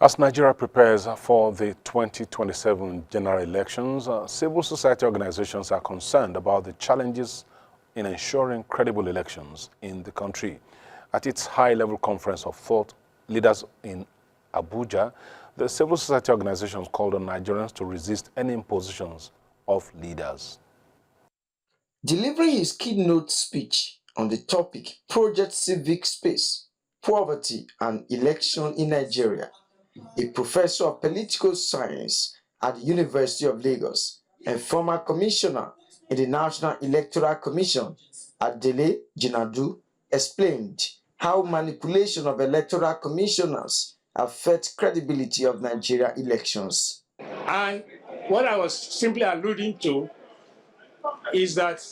As Nigeria prepares for the 2027 general elections, civil society organizations are concerned about the challenges in ensuring credible elections in the country. At its high-level conference of thought leaders in Abuja, the civil society organizations called on Nigerians to resist any impositions of leaders. Delivering his keynote speech on the topic Project Civic Space, Poverty and Election in Nigeria, a professor of political science at the University of Lagos and former commissioner in the National Electoral Commission, Adele Jinadu, explained how manipulation of electoral commissioners affect credibility of Nigeria elections. And what I was simply alluding to is that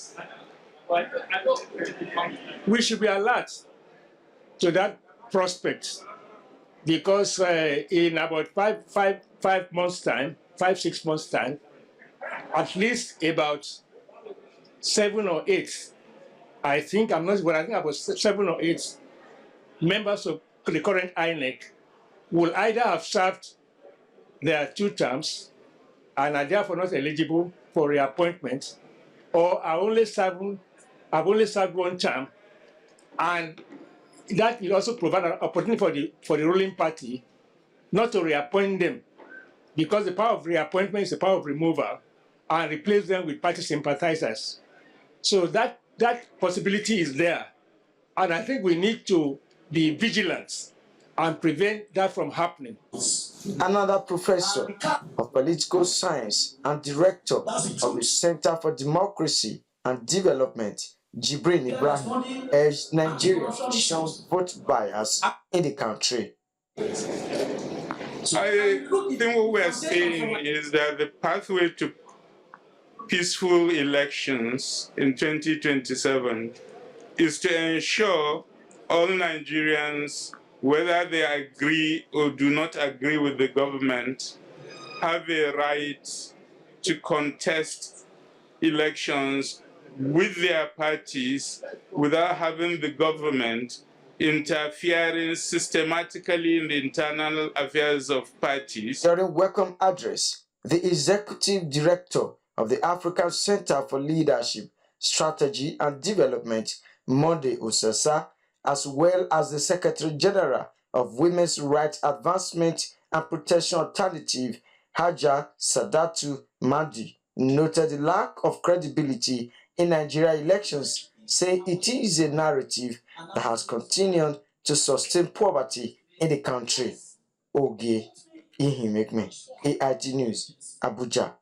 we should be alert to that prospect, because in about 6 months' time, at least about 7 or 8, I think about 7 or 8 members of the current INEC will either have served their 2 terms and are therefore not eligible for reappointment, or have only served 1 term, and that will also provide an opportunity for the ruling party not to reappoint them, because the power of reappointment is the power of removal, and replace them with party sympathizers. So that possibility is there, and I think we need to be vigilant and prevent that from happening. Another professor of political science and director of the Center for Democracy and Development, Jibrin Ibrahim, urged Nigeria to shun vote bias in the country. I think what we are saying is that the pathway to peaceful elections in 2027 is to ensure all Nigerians, whether they agree or do not agree with the government, have a right to contest elections with their parties without having the government interfering systematically in the internal affairs of parties. During welcome address, the executive director of the African Center for Leadership, Strategy and Development, Monde Osasa, as well as the Secretary General of Women's Rights Advancement and Protection Alternative, Haja Sadatu Madi, noted the lack of credibility in Nigeria elections, saying it is a narrative that has continued to sustain poverty in the country. Oge Ihimekme, AIT News, Abuja.